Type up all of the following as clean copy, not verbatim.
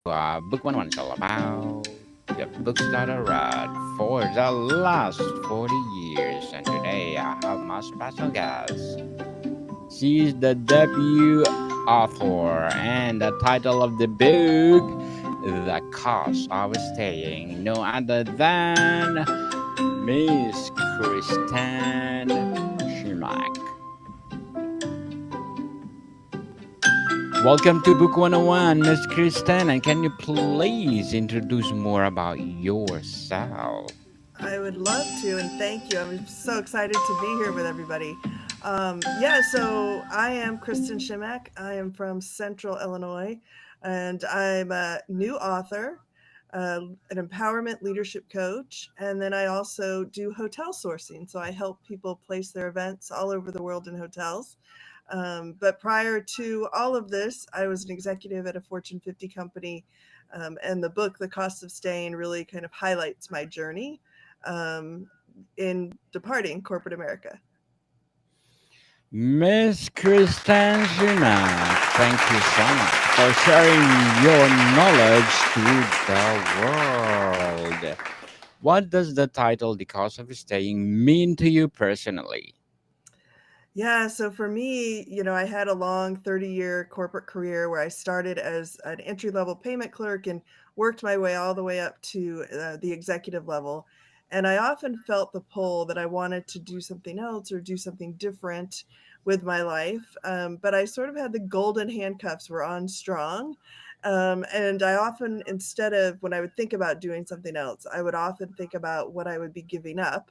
Book 101 is all about the books that I read for the last 40 years. And today I have my special guest. She is the debut author, and the title of the book, The Cost of Staying, no other than Miss Kristen Chimack. Welcome to Book 101, Miss Kristen, and can you please introduce more about yourself? I would love to, and thank you. I'm so excited to be here with everybody. So I am Kristen Chimack. I am from Central Illinois, and I'm a new author, an empowerment leadership coach, and then I also do hotel sourcing. So I help people place their events all over the world in hotels. But prior to all of this, I was an executive at a Fortune 50 company. And the book, The Cost of Staying, really kind of highlights my journey um, in departing corporate America. Miss Kristen Shimak, thank you so much for sharing your knowledge to the world. What does the title The Cost of Staying mean to you personally? Yeah, so for me, I had a long 30-year corporate career where I started as an entry-level payment clerk and worked my way all the way up to the executive level. And I often felt the pull that I wanted to do something else or do something different with my life. But I sort of had the golden handcuffs were on strong. And I often, instead of when I would think about doing something else, I would often think about what I would be giving up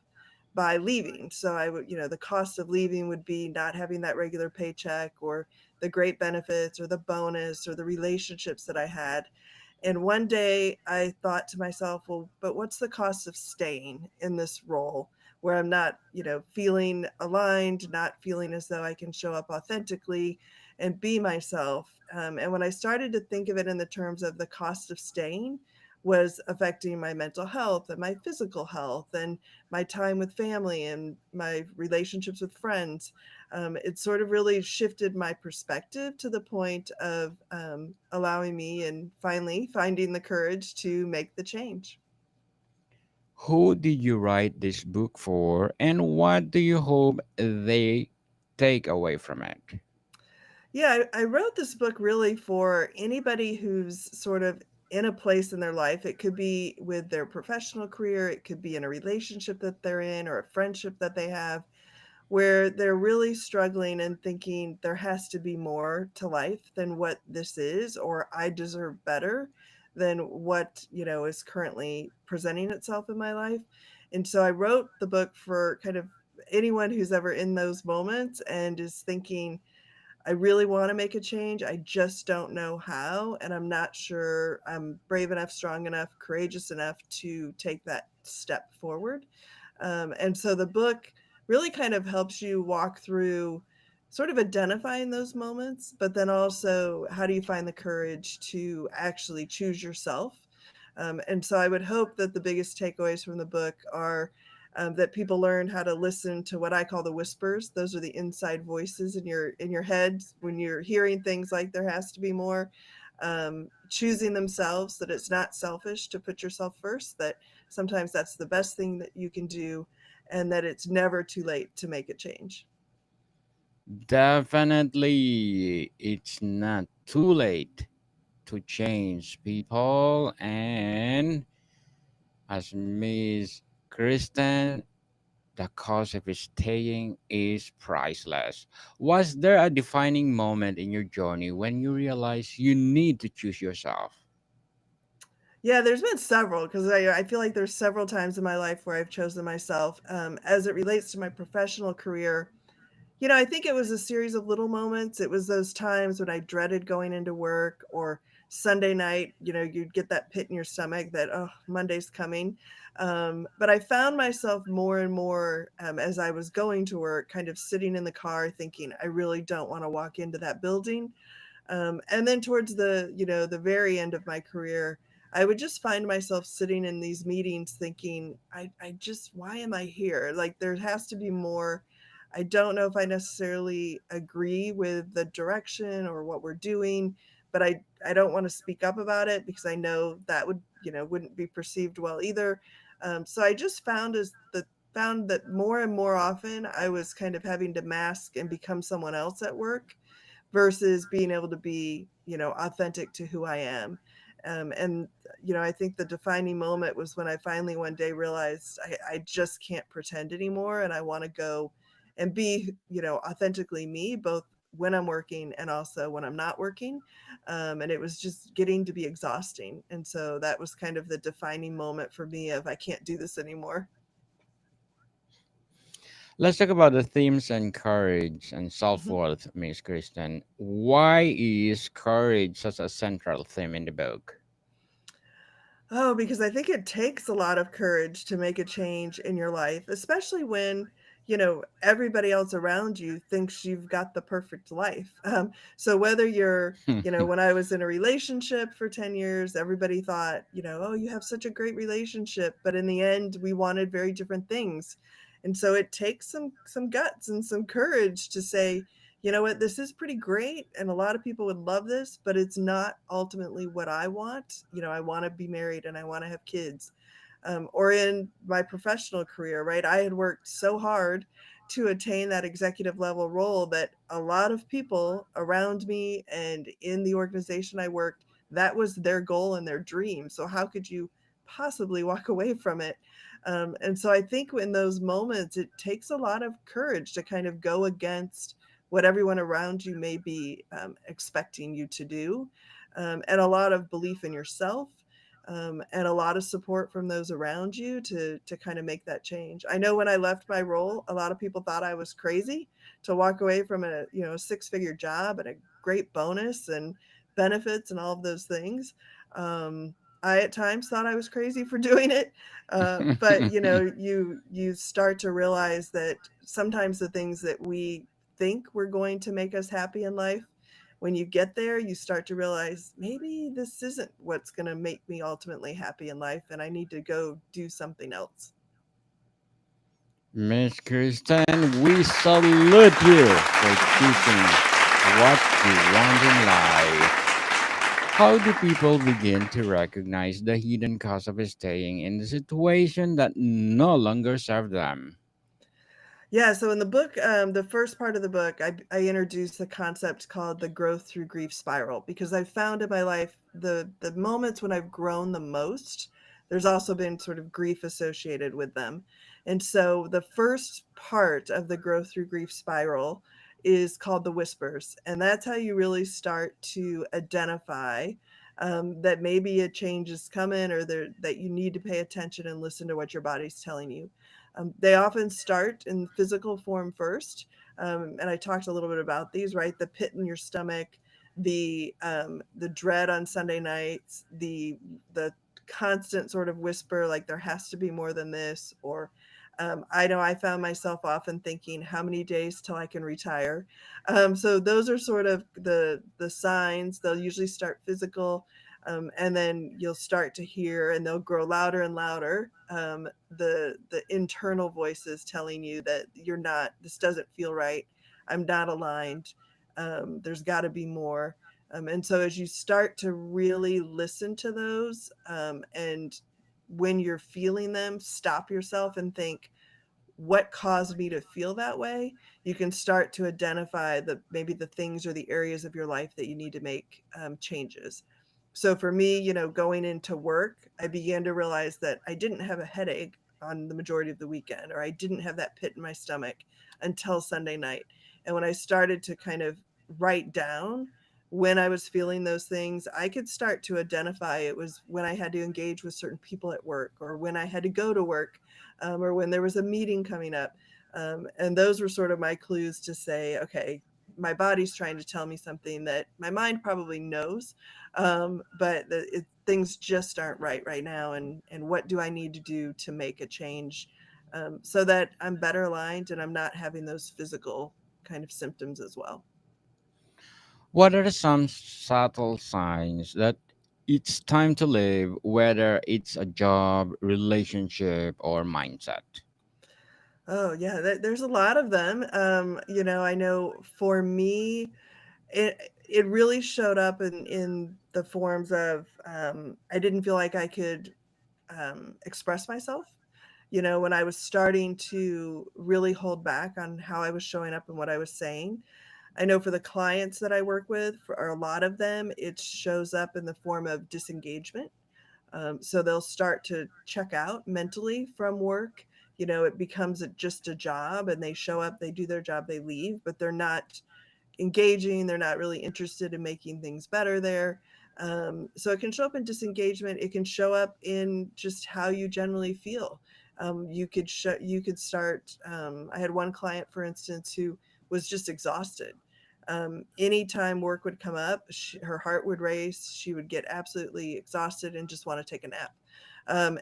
by leaving. So I would, the cost of leaving would be not having that regular paycheck or the great benefits or the bonus or the relationships that I had. And one day I thought to myself, well, but what's the cost of staying in this role where I'm not, feeling aligned, not feeling as though I can show up authentically and be myself. And when I started to think of it in the terms of the cost of staying, was affecting my mental health and my physical health and my time with family and my relationships with friends. It sort of really shifted my perspective to the point of allowing me and finally finding the courage to make the change. Who did you write this book for, and what do you hope they take away from it? Yeah, I wrote this book really for anybody who's sort of in a place in their life. It could be with their professional career, it could be in a relationship that they're in, or a friendship that they have, where they're really struggling and thinking there has to be more to life than what this is, or I deserve better than what, is currently presenting itself in my life. And so I wrote the book for kind of anyone who's ever in those moments and is thinking, I really want to make a change. I just don't know how. And I'm not sure I'm brave enough, strong enough, courageous enough to take that step forward. And so the book really kind of helps you walk through sort of identifying those moments, but then also how do you find the courage to actually choose yourself? And so I would hope that the biggest takeaways from the book are that people learn how to listen to what I call the whispers. Those are the inside voices in your head when you're hearing things like there has to be more. Choosing themselves, that it's not selfish to put yourself first, that sometimes that's the best thing that you can do, and that it's never too late to make a change. Definitely, it's not too late to change people. And as Miss Kristen, the cost of staying is priceless. Was there a defining moment in your journey when you realized you need to choose yourself? Yeah, there's been several because I feel like there's several times in my life where I've chosen myself. As it relates to my professional career, I think it was a series of little moments. It was those times when I dreaded going into work or Sunday night, you'd get that pit in your stomach that, oh, Monday's coming. But I found myself more and more as I was going to work, kind of sitting in the car thinking, I really don't want to walk into that building. And then towards the very end of my career, I would just find myself sitting in these meetings thinking, I just, why am I here? Like, there has to be more. I don't know if I necessarily agree with the direction or what we're doing, but I I don't want to speak up about it because I know that would, wouldn't be perceived well either. So I just found that more and more often I was kind of having to mask and become someone else at work versus being able to be, authentic to who I am. And I think the defining moment was when I finally one day realized I just can't pretend anymore, and I want to go and be, authentically me, both when I'm working and also when I'm not working. And it was just getting to be exhausting. And so that was kind of the defining moment for me of I can't do this anymore. Let's talk about the themes and courage and self Mhm. worth, Miss Kristen. Why is courage such a central theme in the book? Oh, because I think it takes a lot of courage to make a change in your life, especially when, everybody else around you thinks you've got the perfect life. So whether you're, when I was in a relationship for 10 years, everybody thought, oh, you have such a great relationship. But in the end, we wanted very different things. And so it takes some guts and some courage to say, you know what, this is pretty great. And a lot of people would love this, but it's not ultimately what I want. I want to be married and I want to have kids. Or in my professional career, right? I had worked so hard to attain that executive level role that a lot of people around me and in the organization I worked, that was their goal and their dream. So, how could you possibly walk away from it? And so I think in those moments, it takes a lot of courage to kind of go against what everyone around you may be expecting you to do, and a lot of belief in yourself, and a lot of support from those around you to kind of make that change. I know when I left my role, a lot of people thought I was crazy to walk away from a six-figure job and a great bonus and benefits and all of those things. I at times thought I was crazy for doing it, but you start to realize that sometimes the things that we think we're going to make us happy in life, when you get there, you start to realize maybe this isn't what's going to make me ultimately happy in life, and I need to go do something else. Miss Kristen, we salute you for choosing what you want in life. How do people begin to recognize the hidden cost of staying in the situation that no longer serve them? Yeah, so in the book, the first part of the book, I introduced a concept called the growth through grief spiral because I've found in my life the moments when I've grown the most, there's also been sort of grief associated with them. And so the first part of the growth through grief spiral is called the whispers. And that's how you really start to identify that maybe a change is coming, or that you need to pay attention and listen to what your body's telling you. They often start in physical form first. And I talked a little bit about these, right? The pit in your stomach, the dread on Sunday nights, the constant sort of whisper, like there has to be more than this, or I know I found myself often thinking, how many days till I can retire? So those are sort of the signs. They'll usually start physical, and then you'll start to hear, and they'll grow louder and louder. The internal voices telling you that you're not. This doesn't feel right. I'm not aligned. There's got to be more. And so as you start to really listen to those, and when you're feeling them, stop yourself and think, what caused me to feel that way? You can start to identify maybe the things or the areas of your life that you need to make changes. So for me, going into work, I began to realize that I didn't have a headache on the majority of the weekend, or I didn't have that pit in my stomach until Sunday night. And when I started to kind of write down when I was feeling those things, I could start to identify it was when I had to engage with certain people at work, or when I had to go to work, or when there was a meeting coming up. And those were sort of my clues to say, okay, my body's trying to tell me something that my mind probably knows, but things just aren't right now. And what do I need to do to make a change, so that I'm better aligned and I'm not having those physical kind of symptoms as well? What are some subtle signs that it's time to live, whether it's a job, relationship, or mindset? Oh yeah, there's a lot of them. I know for me, it really showed up in the forms of, I didn't feel like I could express myself. You know, when I was starting to really hold back on how I was showing up and what I was saying. I know for the clients that I work with, for a lot of them, it shows up in the form of disengagement. So they'll start to check out mentally from work. You know, it becomes just a job, and they show up, they do their job, they leave, but they're not engaging. They're not really interested in making things better there. So it can show up in disengagement. It can show up in just how you generally feel. You could start. I had one client, for instance, who was just exhausted. Anytime work would come up, her heart would race. She would get absolutely exhausted and just want to take a nap.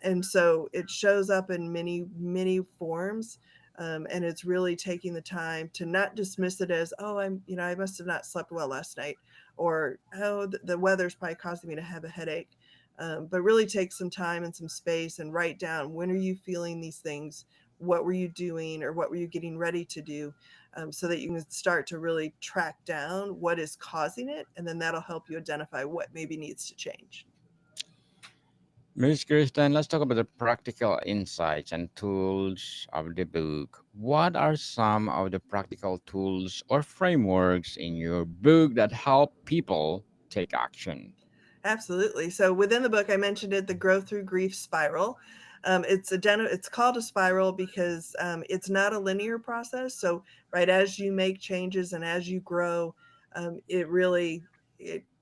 And so it shows up in many, many forms. And it's really taking the time to not dismiss it as, oh, I must have not slept well last night, or, oh, the weather's probably causing me to have a headache. But really take some time and some space and write down, when are you feeling these things? What were you doing, or what were you getting ready to do? So that you can start to really track down what is causing it. And then that'll help you identify what maybe needs to change. Miss Kristen, let's talk about the practical insights and tools of the book. What are some of the practical tools or frameworks in your book that help people take action? Absolutely. So within the book, I mentioned it, the Grow Through Grief spiral. It's called a spiral because it's not a linear process. So right as you make changes and as you grow, it really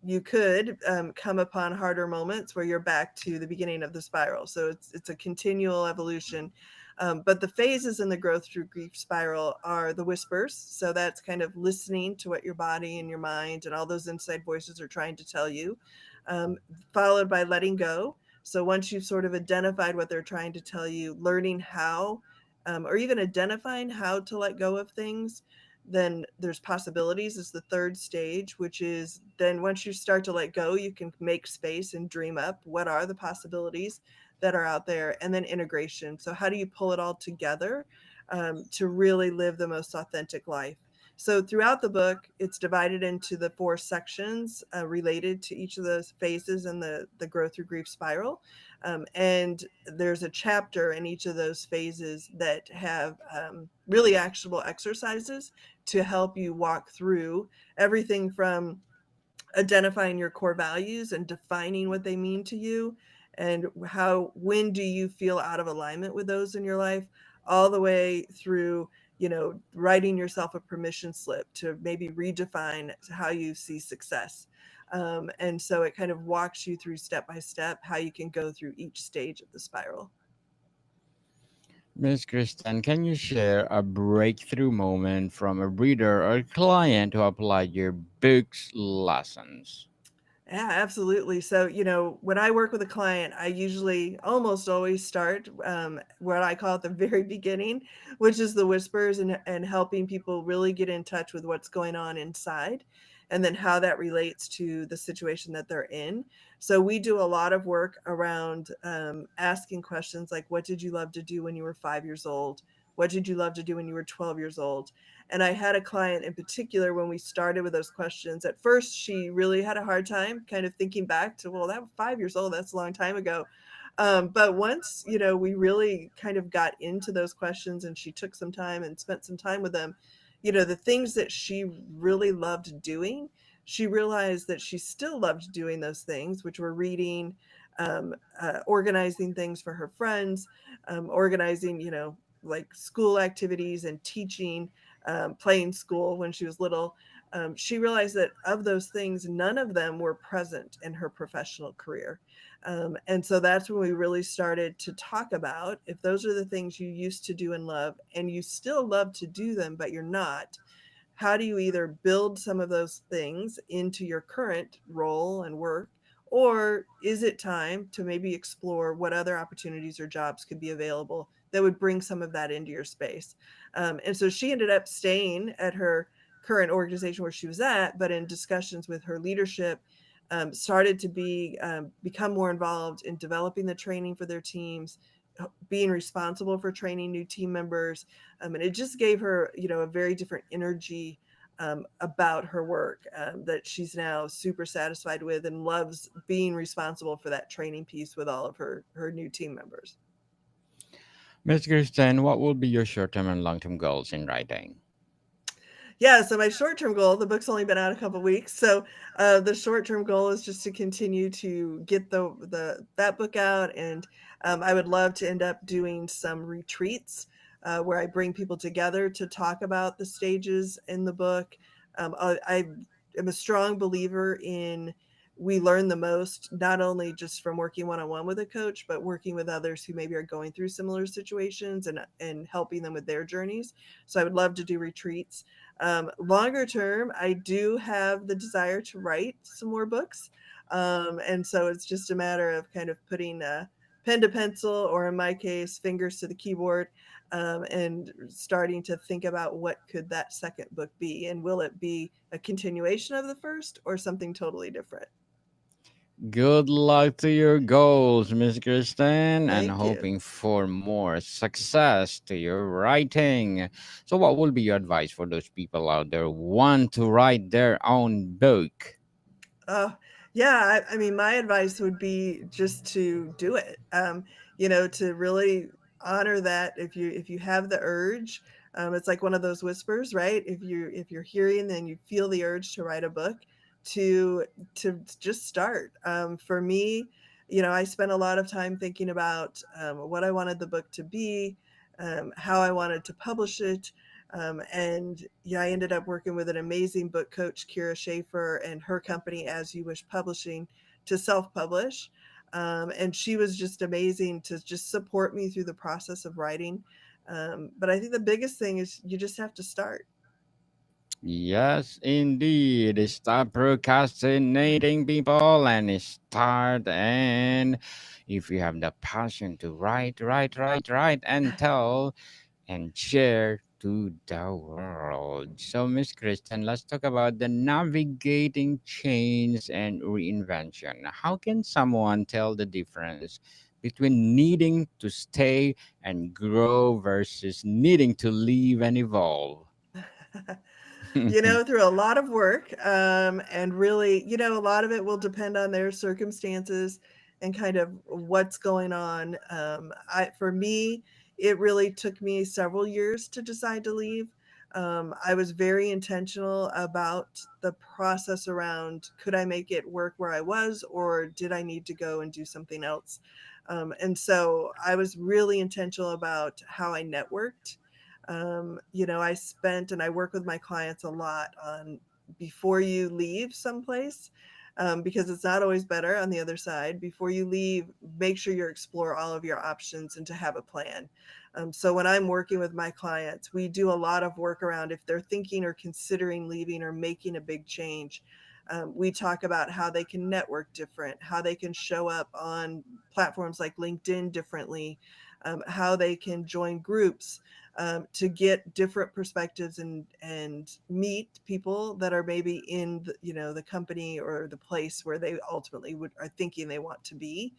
you could come upon harder moments where you're back to the beginning of the spiral. So it's a continual evolution. But the phases in the growth through grief spiral are the whispers. So that's kind of listening to what your body and your mind and all those inside voices are trying to tell you, um, followed by letting go. So once you've sort of identified what they're trying to tell you, learning how, or even identifying how to let go of things, then there's possibilities is the third stage, which is then once you start to let go, you can make space and dream up what are the possibilities that are out there, and then integration. So how do you pull it all together to really live the most authentic life? So throughout the book, it's divided into the four sections related to each of those phases in the growth through grief spiral. And there's a chapter in each of those phases that have really actionable exercises to help you walk through everything from identifying your core values and defining what they mean to you, and how, when do you feel out of alignment with those in your life, all the way through, writing yourself a permission slip to maybe redefine how you see success. And so it kind of walks you through step by step how you can go through each stage of the spiral. Miss Kristen, can you share a breakthrough moment from a reader or client who applied your book's lessons? Yeah, absolutely. So, when I work with a client, I usually almost always start what I call at the very beginning, which is the whispers, and helping people really get in touch with what's going on inside, and then how that relates to the situation that they're in. So, we do a lot of work around asking questions like, what did you love to do when you were 5 years old? What did you love to do when you were 12 years old? And I had a client in particular, when we started with those questions, at first she really had a hard time kind of thinking back to, well, that was 5 years old, that's a long time ago. But once, we really kind of got into those questions and she took some time and spent some time with them, the things that she really loved doing, she realized that she still loved doing those things, which were reading, organizing things for her friends, organizing, like school activities and teaching, playing school when she was little. She realized that of those things, none of them were present in her professional career. And so that's when we really started to talk about, if those are the things you used to do and love, and you still love to do them, but you're not, how do you either build some of those things into your current role and work, or is it time to maybe explore what other opportunities or jobs could be available that would bring some of that into your space? And so she ended up staying at her current organization where she was at, but in discussions with her leadership, started to become more involved in developing the training for their teams, being responsible for training new team members, and it just gave her, a very different energy about her work that she's now super satisfied with and loves being responsible for that training piece with all of her new team members. Miss Kristen, what will be your short-term and long-term goals in writing? Yeah, so my short-term goal, the book's only been out a couple weeks, so the short-term goal is just to continue to get the that book out, and I would love to end up doing some retreats where I bring people together to talk about the stages in the book. I am a strong believer in we learn the most not only just from working one-on-one with a coach, but working with others who maybe are going through similar situations and helping them with their journeys. So I would love to do retreats. Longer term, I do have the desire to write some more books. And so it's just a matter of kind of putting pen to pencil, or in my case, fingers to the keyboard, and starting to think about what could that second book be, and will it be a continuation of the first or something totally different? Good luck to your goals, Miss Kristen, and Thank you. hoping for more success to your writing. So, what will be your advice for those people out there who want to write their own book? Oh, yeah. I mean, my advice would be just to do it. To really honor that if you have the urge, it's like one of those whispers, right? If you're hearing, then you feel the urge to write a book, to to just start. For me, I spent a lot of time thinking about what I wanted the book to be, how I wanted to publish it, and yeah, I ended up working with an amazing book coach, Kira Schaefer, and her company, As You Wish Publishing, to self publish. And she was just amazing to just support me through the process of writing. But I think the biggest thing is you just have to start. Yes, indeed. Stop procrastinating, people, and start. And if you have the passion to write, and tell and share to the world. So, Miss Kristen, let's talk about the navigating change and reinvention. How can someone tell the difference between needing to stay and grow versus needing to leave and evolve? Through a lot of work, and really, a lot of it will depend on their circumstances and kind of what's going on. For me, it really took me several years to decide to leave. I was very intentional about the process around, could I make it work where I was, or did I need to go and do something else? And so I was really intentional about how I networked. I spent and I work with my clients a lot on, before you leave someplace, because it's not always better on the other side. Before you leave, make sure you explore all of your options and to have a plan. So when I'm working with my clients, we do a lot of work around if they're thinking or considering leaving or making a big change. We talk about how they can network different, how they can show up on platforms like LinkedIn differently, how they can join groups to get different perspectives and meet people that are maybe in the company or the place where they ultimately are thinking they want to be.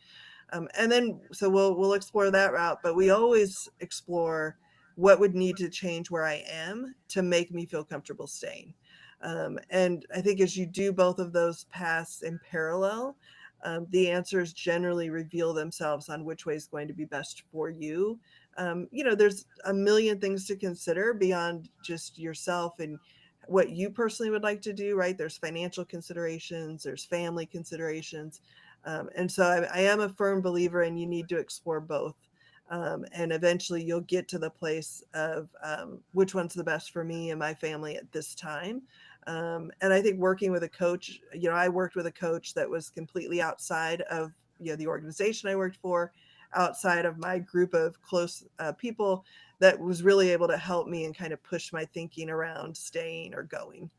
And then so we'll explore that route, but we always explore what would need to change where I am to make me feel comfortable staying. And I think as you do both of those paths in parallel, the answers generally reveal themselves on which way is going to be best for you. There's a million things to consider beyond just yourself and what you personally would like to do, right? There's financial considerations, there's family considerations. And so I am a firm believer in you need to explore both. And eventually you'll get to the place of which one's the best for me and my family at this time. And I think working with a coach, I worked with a coach that was completely outside of the organization I worked for, outside of my group of close people, that was really able to help me and kind of push my thinking around staying or going.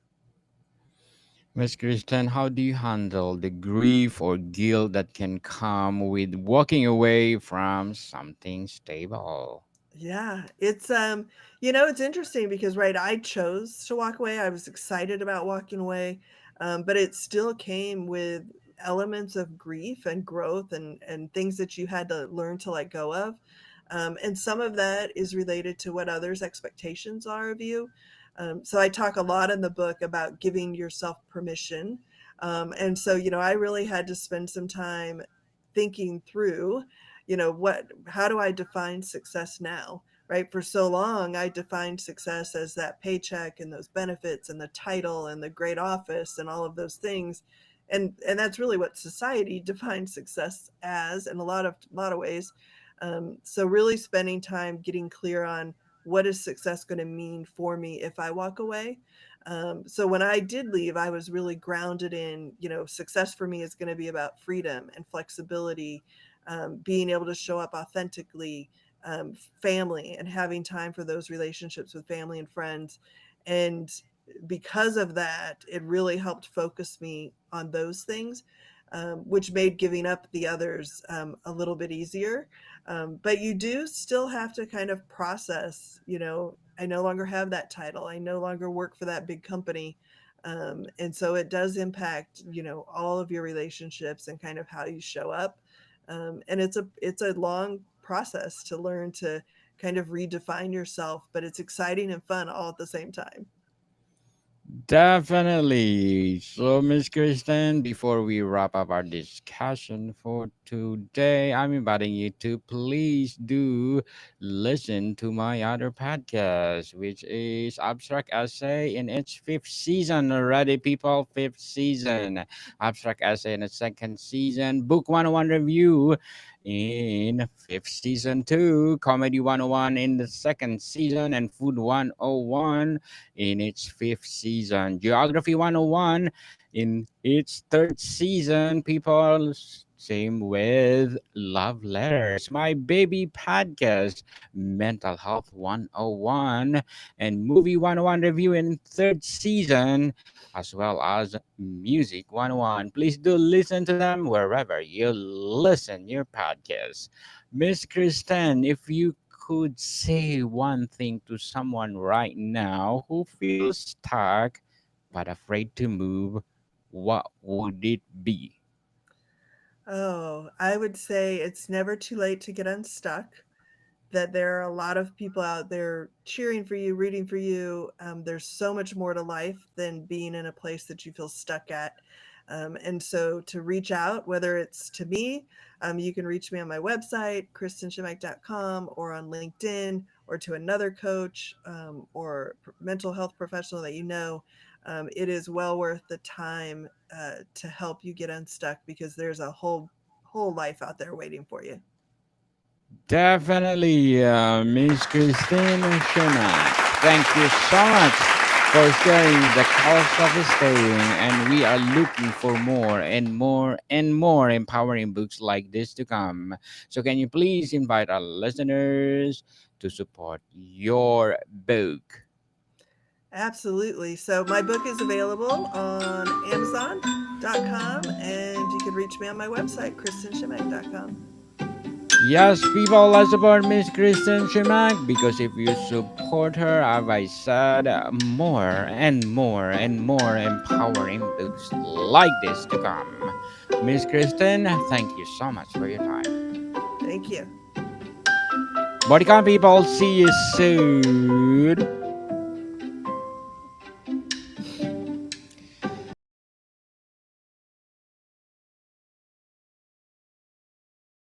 Miss Kristen, how do you handle the grief or guilt that can come with walking away from something stable? Yeah, it's interesting because, right, I chose to walk away. I was excited about walking away, but it still came with elements of grief and growth and things that you had to learn to let go of. And some of that is related to what others' expectations are of you. So I talk a lot in the book about giving yourself permission. And so, I really had to spend some time thinking through, how do I define success now? Right. For so long, I defined success as that paycheck and those benefits and the title and the great office and all of those things. And that's really what society defines success as in a lot of ways. So really spending time getting clear on what is success going to mean for me if I walk away. So when I did leave, I was really grounded in, success for me is going to be about freedom and flexibility, being able to show up authentically, family, and having time for those relationships with family and friends. And because of that, it really helped focus me on those things, which made giving up the others a little bit easier. But you do still have to kind of process, I no longer have that title. I no longer work for that big company. And so it does impact, all of your relationships and kind of how you show up. And it's a long process to learn to kind of redefine yourself, but it's exciting and fun all at the same time. Definitely. So, Miss Kristen, before we wrap up our discussion for today, I'm inviting you to please do listen to my other podcast, which is Abstract Essay in its fifth season already, people. Fifth season. Abstract Essay in its second season. Book 101 review in fifth season two. Comedy 101 in the second season. And Food 101 in its fifth season. Geography 101 in its third season. People, same with Love Letters, my baby podcast, Mental Health 101, and Movie 101 review in third season, as well as Music 101. Please do listen to them wherever you listen your podcast. Miss Kristen, if you could say one thing to someone right now who feels stuck but afraid to move, what would it be? Oh, I would say it's never too late to get unstuck. That there are a lot of people out there cheering for you, rooting for you. There's so much more to life than being in a place that you feel stuck at. And so to reach out, whether it's to me, you can reach me on my website, kristenchimack.com, or on LinkedIn, or to another coach or mental health professional that you know. It is well worth the time to help you get unstuck because there's a whole life out there waiting for you. Definitely, Miss Christine Schumann. Thank you so much for sharing the cost of staying, and we are looking for more and more and more empowering books like this to come. So, can you please invite our listeners to support your book? Absolutely. So my book is available on Amazon.com, and you can reach me on my website, KristenSchimack.com. Yes, people, let's support Miss Kristen Chimack because if you support her, as I said, more and more and more empowering books like this to come. Miss Kristen, thank you so much for your time. Thank you. Bodycon people, see you soon.